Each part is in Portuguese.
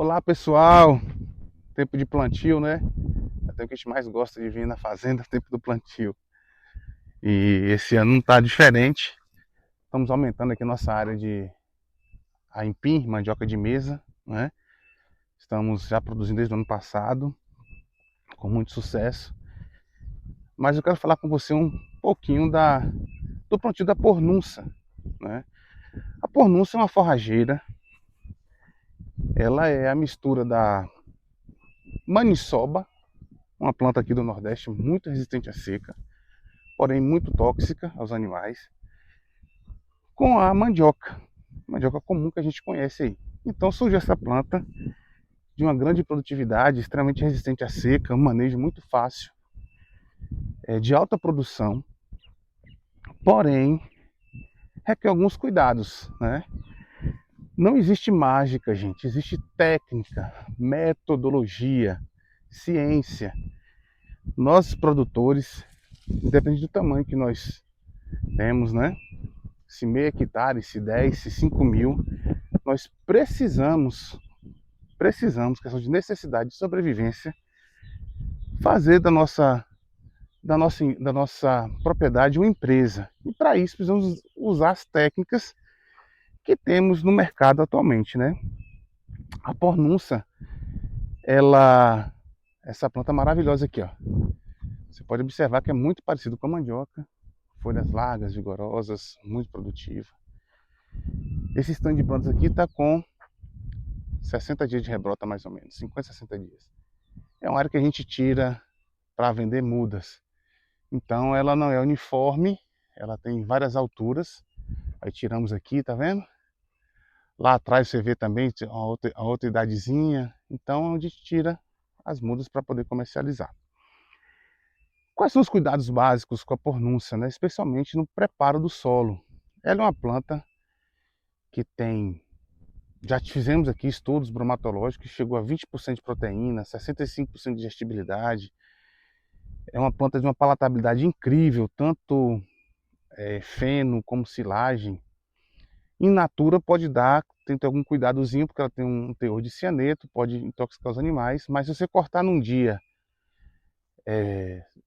Olá pessoal, tempo de plantio, né? É o tempo que a gente mais gosta de vir na fazenda, tempo do plantio. E esse ano não está diferente. Estamos aumentando aqui nossa área de aipim, mandioca de mesa, né? Estamos já produzindo desde o ano passado, com muito sucesso. Mas eu quero falar com você um pouquinho do plantio da pornunça, né? A pornunça é uma forrageira, ela é a mistura da maniçoba, uma planta aqui do Nordeste muito resistente à seca, porém muito tóxica aos animais, com a mandioca comum que a gente conhece aí. Então surgiu essa planta de uma grande produtividade, extremamente resistente à seca, um manejo muito fácil, de alta produção, porém requer alguns cuidados, né? Não existe mágica, gente, existe técnica, metodologia, ciência. Nós produtores, independente do tamanho que nós temos, né? Se meio hectare, se 10, se 5 mil, nós precisamos, questão de necessidade de sobrevivência, fazer da nossa propriedade uma empresa. E para isso precisamos usar as técnicas que temos no mercado atualmente, né? A pornunça, essa planta maravilhosa aqui, ó. Você pode observar que é muito parecido com a mandioca, folhas largas, vigorosas, muito produtiva. Esse stand de plantas aqui está com 60 dias de rebrota mais ou menos, 50, 60 dias. É uma área que a gente tira para vender mudas. Então ela não é uniforme, ela tem várias alturas. Aí tiramos aqui, tá vendo? Lá atrás você vê também a outra idadezinha. Então é onde tira as mudas para poder comercializar. Quais são os cuidados básicos com a pornúncia, né? Especialmente no preparo do solo? Ela é uma planta que tem, já fizemos aqui estudos bromatológicos, chegou a 20% de proteína, 65% de digestibilidade. É uma planta de uma palatabilidade incrível, tanto feno como silagem. In natura pode dar, tem que ter algum cuidadozinho, porque ela tem um teor de cianeto, pode intoxicar os animais, mas se você cortar num dia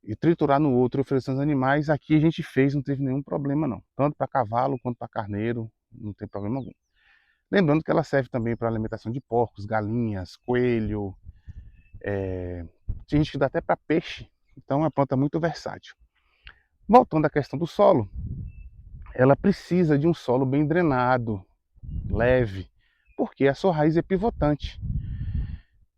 e triturar no outro e oferecer aos animais, aqui a gente fez, não teve nenhum problema não. Tanto para cavalo quanto para carneiro, não tem problema algum. Lembrando que ela serve também para alimentação de porcos, galinhas, coelho, tem gente que dá até para peixe, então é uma planta muito versátil. Voltando à questão do solo, ela precisa de um solo bem drenado, leve, porque a sua raiz é pivotante.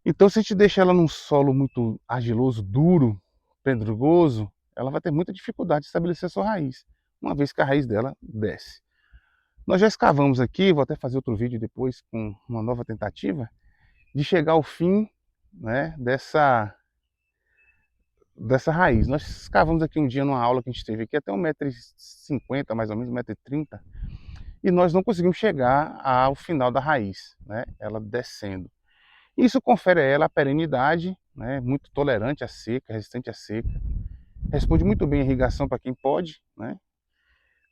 Então, se a gente deixar ela num solo muito argiloso, duro, pedregoso, ela vai ter muita dificuldade de estabelecer a sua raiz, uma vez que a raiz dela desce. Nós já escavamos aqui, vou até fazer outro vídeo depois com uma nova tentativa, de chegar ao fim, né, dessa raiz. Nós escavamos aqui um dia numa aula que a gente teve aqui, até 1,50 m mais ou menos, 1,30 m, e nós não conseguimos chegar ao final da raiz, né, ela descendo. Isso confere a ela a perenidade, né, muito tolerante à seca, resistente à seca, responde muito bem à irrigação para quem pode, né,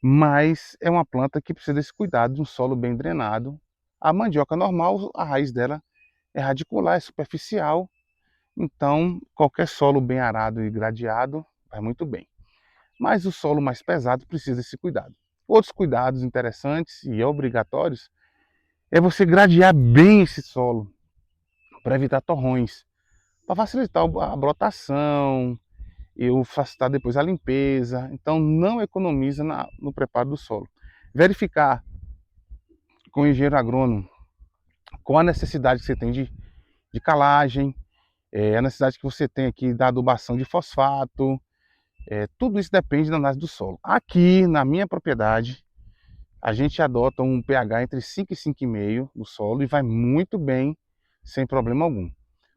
mas é uma planta que precisa desse cuidado de um solo bem drenado. A mandioca normal, a raiz dela é radicular, é superficial, então qualquer solo bem arado e gradeado vai muito bem. Mas o solo mais pesado precisa desse cuidado. Outros cuidados interessantes e obrigatórios é você gradear bem esse solo para evitar torrões, para facilitar a brotação e facilitar depois a limpeza. Então não economiza no preparo do solo. Verificar com o engenheiro agrônomo qual a necessidade que você tem de calagem, a necessidade que você tem aqui da adubação de fosfato, tudo isso depende da análise do solo. Aqui na minha propriedade, a gente adota um pH entre 5 e 5,5 no solo e vai muito bem, sem problema algum.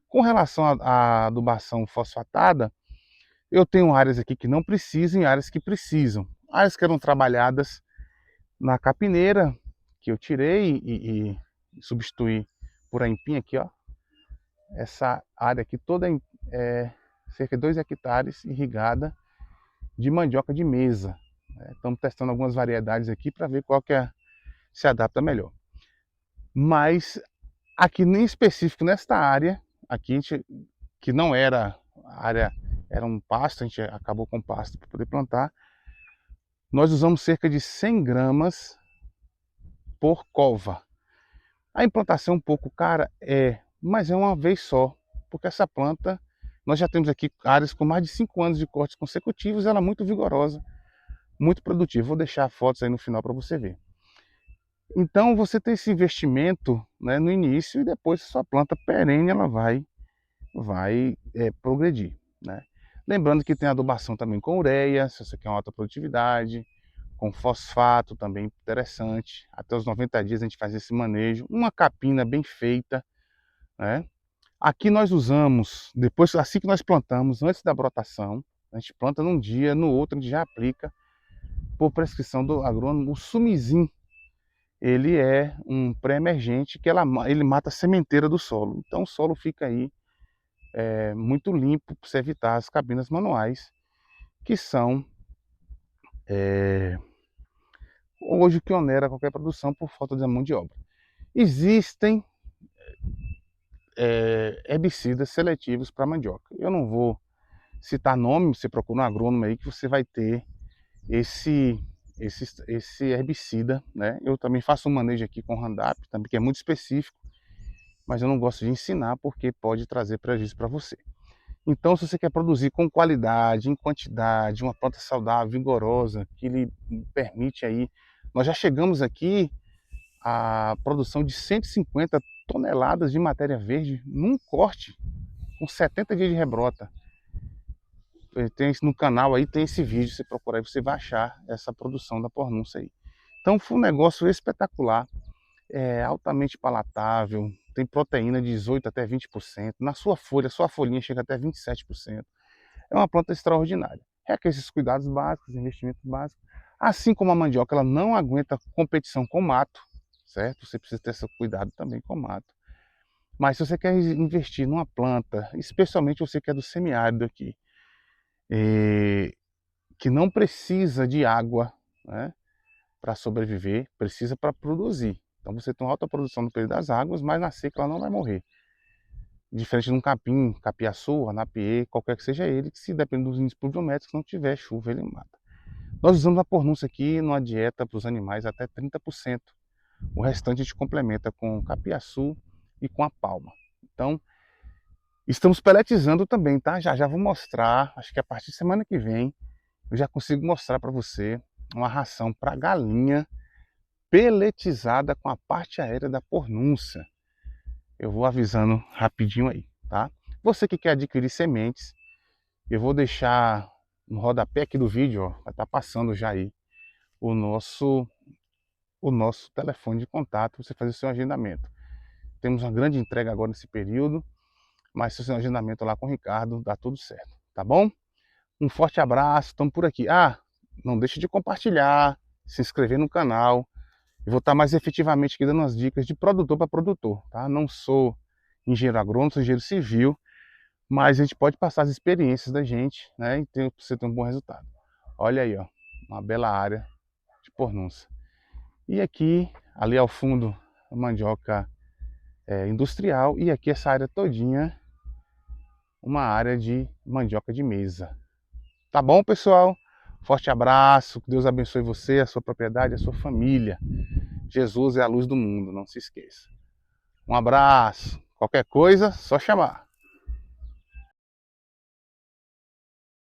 Com relação à adubação fosfatada, eu tenho áreas aqui que não precisam e áreas que precisam. Áreas que eram trabalhadas na capineira, que eu tirei e substituí por aipim aqui, ó. Essa área aqui toda é cerca de 2 hectares irrigada de mandioca de mesa. Estamos testando algumas variedades aqui para ver qual que se adapta melhor. Mas Aqui em específico nesta área, aqui a gente, que não era área, era um pasto, a gente acabou com pasto para poder plantar. Nós usamos cerca de 100 gramas por cova. A implantação é um pouco cara, mas é uma vez só, porque essa planta, nós já temos aqui áreas com mais de 5 anos de cortes consecutivos, ela é muito vigorosa, muito produtiva. Vou deixar fotos aí no final para você ver. Então você tem esse investimento, né, no início, e depois a sua planta perene ela vai progredir, né? Lembrando que tem adubação também com ureia, se você quer uma alta produtividade, com fosfato também interessante. Até os 90 dias a gente faz esse manejo, uma capina bem feita, né? Aqui nós usamos, depois, assim que nós plantamos, antes da brotação, a gente planta num dia, no outro a gente já aplica, por prescrição do agrônomo, o Sumizin. Ele é um pré-emergente que ele mata a sementeira do solo. Então o solo fica aí muito limpo para você evitar as cabinas manuais, que são hoje o que onera qualquer produção por falta de mão de obra. Existem herbicidas seletivos para mandioca. Eu não vou citar nome, você procura um agrônomo aí que você vai ter esse herbicida, né? Eu também faço um manejo aqui com Roundup, também que é muito específico, mas eu não gosto de ensinar porque pode trazer prejuízo para você. Então, se você quer produzir com qualidade, em quantidade, uma planta saudável, vigorosa, que lhe permite aí, nós já chegamos aqui à produção de 150 toneladas de matéria verde num corte, com 70 dias de rebrota. Tem no canal aí, tem esse vídeo, você procurar aí, você vai achar essa produção da pornúncia aí. Então foi um negócio espetacular, altamente palatável, tem proteína de 18 até 20%, na sua folha, sua folhinha chega até 27%. É uma planta extraordinária. Requer esses cuidados básicos, investimentos básicos. Assim como a mandioca, ela não aguenta competição com mato, certo? Você precisa ter esse cuidado também com mato. Mas se você quer investir numa planta, especialmente você que é do semiárido aqui, que não precisa de água, né, para sobreviver, precisa para produzir. Então você tem uma alta produção no período das águas, mas na seca ela não vai morrer. Diferente de um capim, capiaçu, anapiê, qualquer que seja ele, que se depende dos índices pluviométricos, se não tiver chuva, ele mata. Nós usamos a pornúcia aqui numa dieta para os animais até 30%. O restante a gente complementa com capiaçu e com a palma. Então, estamos peletizando também, tá? Já vou mostrar, acho que a partir de semana que vem, eu já consigo mostrar para você uma ração para galinha peletizada com a parte aérea da pornúncia. Eu vou avisando rapidinho aí, tá? Você que quer adquirir sementes, eu vou deixar no rodapé aqui do vídeo, ó, vai estar passando já aí o nosso telefone de contato para você fazer o seu agendamento. Temos uma grande entrega agora nesse período, mas se o seu agendamento lá com o Ricardo, dá tudo certo, tá bom? Um forte abraço, estamos por aqui. Não deixe de compartilhar, se inscrever no canal. Eu vou estar mais efetivamente aqui dando umas dicas de produtor para produtor, tá? Não sou engenheiro agrônomo, sou engenheiro civil, mas a gente pode passar as experiências da gente, né? E você ter um bom resultado. Olha aí, ó, uma bela área de pornúncia. E aqui, ali ao fundo, a mandioca industrial, e aqui essa área todinha, uma área de mandioca de mesa. Tá bom, pessoal? Forte abraço, que Deus abençoe você, a sua propriedade, a sua família. Jesus é a luz do mundo, não se esqueça. Um abraço. Qualquer coisa, só chamar.